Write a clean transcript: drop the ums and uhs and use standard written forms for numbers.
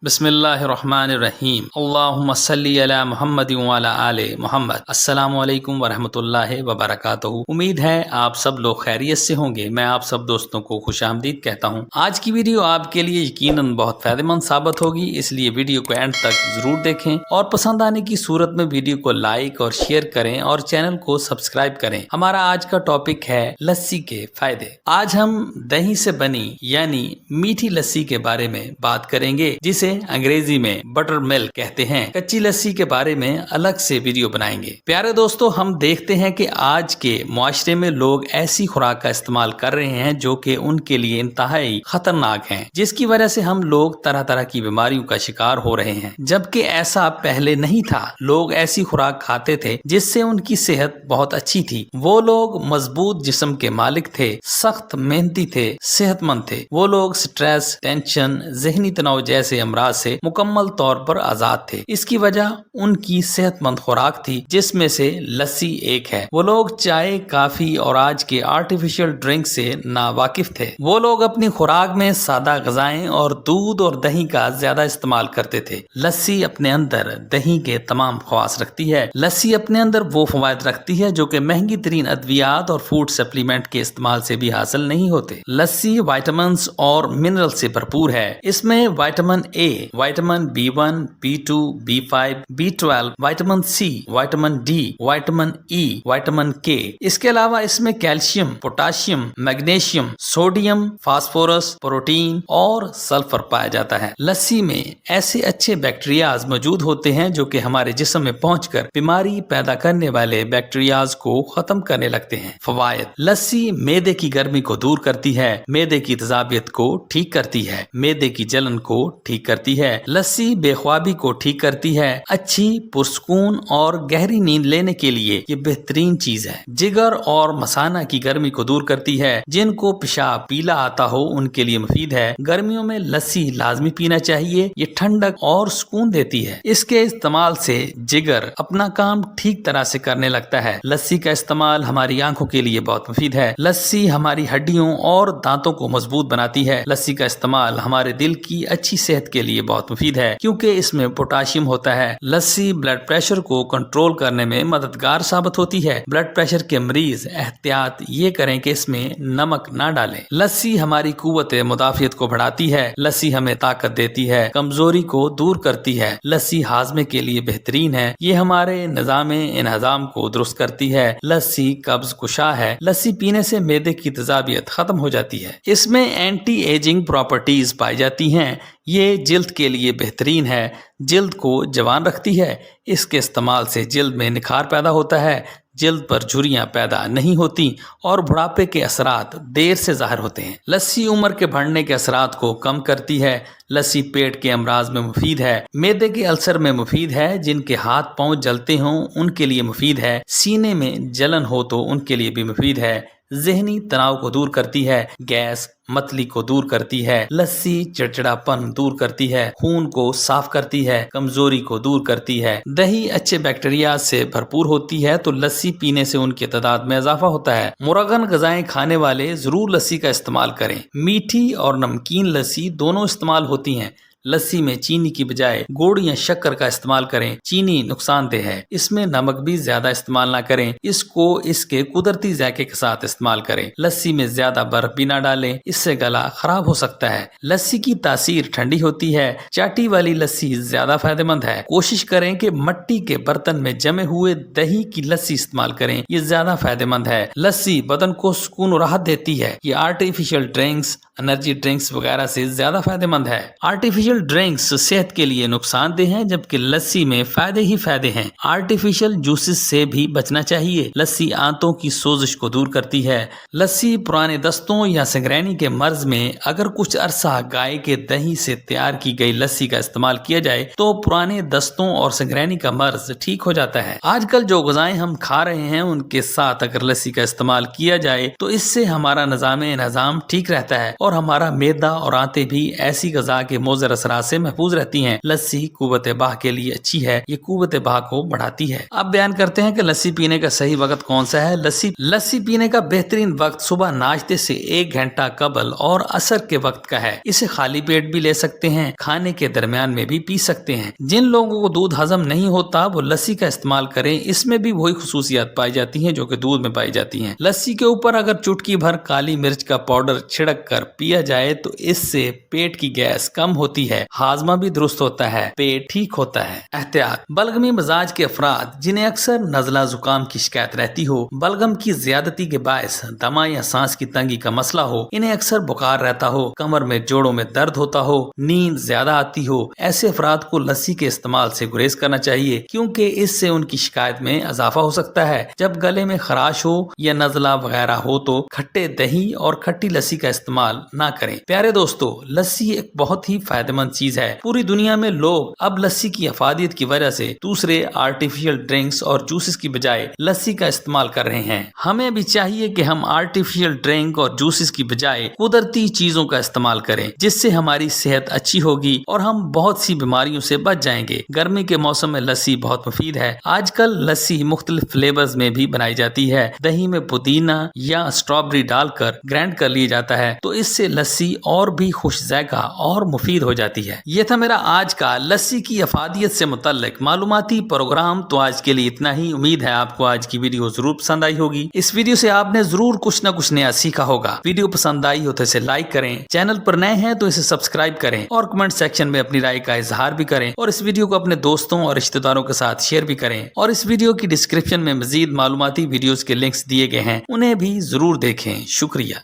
बिस्मिल्लाहिर्रहमानिर्रहीम अल्लाहुम्मा सल्ली अला मुहम्मद व अला आले मुहम्मद। अस्सलामु अलैकुम वरहमतुल्लाहि वबरकातुहू। उम्मीद है आप सब लोग खैरियत से होंगे। मैं आप सब दोस्तों को खुशामदीद कहता हूँ। आज की वीडियो आपके लिए यकीनन बहुत फायदेमंद साबित होगी, इसलिए वीडियो को एंड तक जरूर देखें और पसंद आने की सूरत में वीडियो को लाइक और शेयर करें और चैनल को सब्सक्राइब करें। हमारा आज का टॉपिक है लस्सी के फायदे। आज हम दही से बनी यानी मीठी लस्सी के बारे में बात करेंगे, जिसे अंग्रेजी में बटर मिल्क कहते हैं। कच्ची लस्सी के बारे में अलग से वीडियो बनाएंगे। प्यारे दोस्तों, हम देखते हैं कि आज के मुआशरे में लोग ऐसी खुराक का इस्तेमाल कर रहे हैं जो कि उनके लिए इंतहाई खतरनाक है, जिसकी वजह से हम लोग तरह तरह की बीमारियों का शिकार हो रहे हैं, जबकि ऐसा पहले नहीं था। लोग ऐसी खुराक खाते थे जिससे उनकी सेहत बहुत अच्छी थी। वो लोग मजबूत जिस्म के मालिक थे, सख्त मेहनती थे, सेहतमंद थे। वो लोग स्ट्रेस, टेंशन, जहनी तनाव जैसे अमराज से मुकम्मल तौर पर आजाद थे। इसकी वजह उनकी सेहतमंद खुराक थी, जिसमें से लस्सी एक है। वो लोग चाय, काफी और आज के आर्टिफिशियल ड्रिंक से नावाकिफ थे। वो लोग अपनी खुराक में सादा गजाएं और दूध और दही का ज्यादा इस्तेमाल करते थे। लस्सी अपने अंदर दही के तमाम खवास रखती है। लस्सी अपने अंदर वो फवायद रखती है जो कि महंगी तरीन अद्वियात और फूड सप्लीमेंट के इस्तेमाल से भी हासिल नहीं होते। लस्सी विटामिन और मिनरल से भरपूर है। इसमें vitamin A, vitamin B1, B2, B5, B12, vitamin C, vitamin D, vitamin E, vitamin K. इसके अलावा इसमें calcium, potassium, magnesium, sodium, phosphorus, protein और सल्फर पाया जाता है। लस्सी में ऐसे अच्छे बैक्टीरियाज मौजूद होते हैं जो कि हमारे जिस्म में पहुंचकर बीमारी पैदा करने वाले बैक्टीरियाज को खत्म करने लगते हैं। फवायद: लस्सी मैदे की गर्मी को दूर करती है, मैदे की तेजाबियत को ठीक करती है, मैदे की जलन को ठीक करती है। लस्सी बेख्वाबी को ठीक करती है। अच्छी पुरसकून और गहरी नींद लेने के लिए ये बेहतरीन चीज है। जिगर और मसाना की गर्मी को दूर करती है। जिनको पेशाब पीला आता हो उनके लिए मुफीद है। गर्मियों में लस्सी लाजमी पीना चाहिए, ये ठंडक और सुकून देती है। इसके इस्तेमाल से जिगर अपना काम ठीक तरह से करने लगता है। लस्सी का इस्तेमाल हमारी आंखों के लिए बहुत मुफीद है। लस्सी हमारी हड्डियों और दांतों को मजबूत बनाती है। लस्सी का इस्तेमाल हमारे दिल की अच्छी सेहत के लिए बहुत मुफीद है, क्योंकि इसमें पोटाशियम होता है। लस्सी ब्लड प्रेशर को कंट्रोल करने में मददगार साबित होती है। ब्लड प्रेशर के मरीज एहतियात ये करें कि इसमें नमक ना डालें। लस्सी हमारी कुव्वत मुदाफियत को बढ़ाती है। लस्सी हमें ताकत देती है, कमजोरी को दूर करती है। लस्सी हाजमे के लिए बेहतरीन है। ये हमारे निजामे इन्हजाम को दुरुस्त करती है। लस्सी कब्ज कुशा है। लस्सी पीने से मैदे की तेजाबियत खत्म हो जाती है। इसमें एंटी एजिंग प्रॉपर्टीज पाई जाती हैं। ये जिल्द के लिए बेहतरीन है, जिल्द को जवान रखती है। इसके इस्तेमाल से जिल्द में निखार पैदा होता है, जिल्द पर झुर्रियां पैदा नहीं होती और बुढ़ापे के असरात देर से जाहिर होते हैं। लस्सी उम्र के बढ़ने के असरात को कम करती है। लस्सी पेट के अमराज में मुफीद है। मैदे के अल्सर में मुफीद है। जिनके हाथ पांव जलते हों उनके लिए मुफीद है। सीने में जलन हो तो उनके लिए भी मुफीद है। जहनी तनाव को दूर करती है। गैस, मतली को दूर करती है। लस्सी चिड़चिड़ापन दूर करती है, खून को साफ करती है, कमजोरी को दूर करती है। दही अच्छे बैक्टीरिया से भरपूर होती है, तो लस्सी पीने से उनकी तादाद में इजाफा होता है। मुरगन गजाएं खाने वाले जरूर लस्सी का इस्तेमाल करें। मीठी और नमकीन लस्सी दोनों इस्तेमाल होती हैं। लस्सी में चीनी की बजाय गुड़ या शक्कर का इस्तेमाल करें। चीनी नुकसानदेह है, इसमें नमक भी ज्यादा इस्तेमाल ना करें। इसको इसके कुदरती जायके के साथ इस्तेमाल करें। लस्सी में ज्यादा बर्फ भी ना डालें, इससे गला खराब हो सकता है। लस्सी की तासीर ठंडी होती है। चाटी वाली लस्सी ज्यादा फायदेमंद है। कोशिश करें कि मिट्टी के बर्तन में जमे हुए दही की लस्सी इस्तेमाल करें, ये ज्यादा फायदेमंद है। लस्सी बदन को सुकून और राहत देती है। ये आर्टिफिशियल ड्रिंक्स, एनर्जी ड्रिंक्स वगैरह से ज्यादा फायदेमंद है। आर्टिफिशियल ड्रिंक्स सेहत के लिए नुकसानदेह हैं, जबकि लस्सी में फायदे ही फायदे हैं। आर्टिफिशियल जूसेस से भी बचना चाहिए। लस्सी आंतों की सोजिश को दूर करती है। लस्सी पुराने दस्तों या संगरैनी के मर्ज में अगर कुछ अरसा गाय के दही से तैयार की गई लस्सी का इस्तेमाल किया जाए तो पुराने दस्तों और संगरैनी का मर्ज ठीक हो जाता है। आजकल जो गजाएं हम खा रहे हैं उनके साथ अगर लस्सी का इस्तेमाल किया जाए तो इससे हमारा निजाम ठीक रहता है और हमारा मैदा और आंतें भी ऐसी गजा के मोज़र असरात से महफूज रहती हैं। लस्सी कुव्वत बाह के लिए अच्छी है, ये कुव्वत बाह को बढ़ाती है। अब बयान करते हैं कि लस्सी पीने का सही वक्त कौन सा है। लस्सी पीने का बेहतरीन वक्त सुबह नाश्ते से 1 घंटा कबल और असर के वक्त का है। इसे खाली पेट भी ले सकते हैं, खाने के दरमियान में भी पी सकते हैं। जिन लोगों को दूध हजम नहीं होता वो लस्सी का इस्तेमाल करें, इसमें भी वही खुसूसियात पाई जाती हैं जो कि दूध में पाई जाती हैं। लस्सी के ऊपर अगर चुटकी भर काली मिर्च का पाउडर छिड़क कर पिया जाए तो इससे पेट की गैस कम होती है, हाजमा भी दुरुस्त होता है, पेट ठीक होता है। एहतियात: बलगमी मिजाज के अफराद जिन्हें अक्सर नजला जुकाम की शिकायत रहती हो, बलगम की ज्यादती के बायस दमा या सांस की तंगी का मसला हो, इन्हें अक्सर बुखार रहता हो, कमर में जोड़ों में दर्द होता हो, नींद ज्यादा आती हो, ऐसे अफराद को लस्सी के इस्तेमाल से गुरेज करना चाहिए क्योंकि इससे उनकी शिकायत में इजाफा हो सकता है। जब गले में खराश हो या नजला वगैरह हो तो खट्टे दही और खट्टी लस्सी का इस्तेमाल ना करें। प्यारे दोस्तों, लस्सी एक बहुत ही फायदेमंद चीज है। पूरी दुनिया में लोग अब लस्सी की अफादियत की वजह से दूसरे आर्टिफिशियल ड्रिंक्स और जूसेस की बजाय लस्सी का इस्तेमाल कर रहे हैं। हमें भी चाहिए कि हम आर्टिफिशियल ड्रिंक और जूसेस की बजाय कुदरती चीजों का इस्तेमाल करें, जिससे हमारी सेहत अच्छी होगी और हम बहुत सी बीमारियों से बच जाएंगे। गर्मी के मौसम में लस्सी बहुत मुफीद है। आजकल लस्सी मुख्तलिफ फ्लेवर्स में भी बनाई जाती है। दही में पुदीना या स्ट्रॉबेरी डालकर ग्राइंड कर लिया जाता है तो इससे लस्सी और भी खुश जायका और मुफीद हो जाती है। ये था मेरा आज का लस्सी की अफादियत से मुतल्लिक मालूमाती प्रोग्राम। तो आज के लिए इतना ही। उम्मीद है आपको आज की वीडियो जरूर पसंद आई होगी। इस वीडियो से आपने जरूर कुछ न कुछ नया सीखा होगा। वीडियो पसंद आई हो तो इसे लाइक करें, चैनल पर नए हैं तो इसे सब्सक्राइब करें और कमेंट सेक्शन में अपनी राय का इजहार भी करें और इस वीडियो को अपने दोस्तों और रिश्तेदारों के साथ शेयर भी करें। और इस वीडियो की डिस्क्रिप्शन में मजीद मालूमाती वीडियोस के लिंक्स दिए गए हैं, उन्हें भी जरूर देखें। शुक्रिया।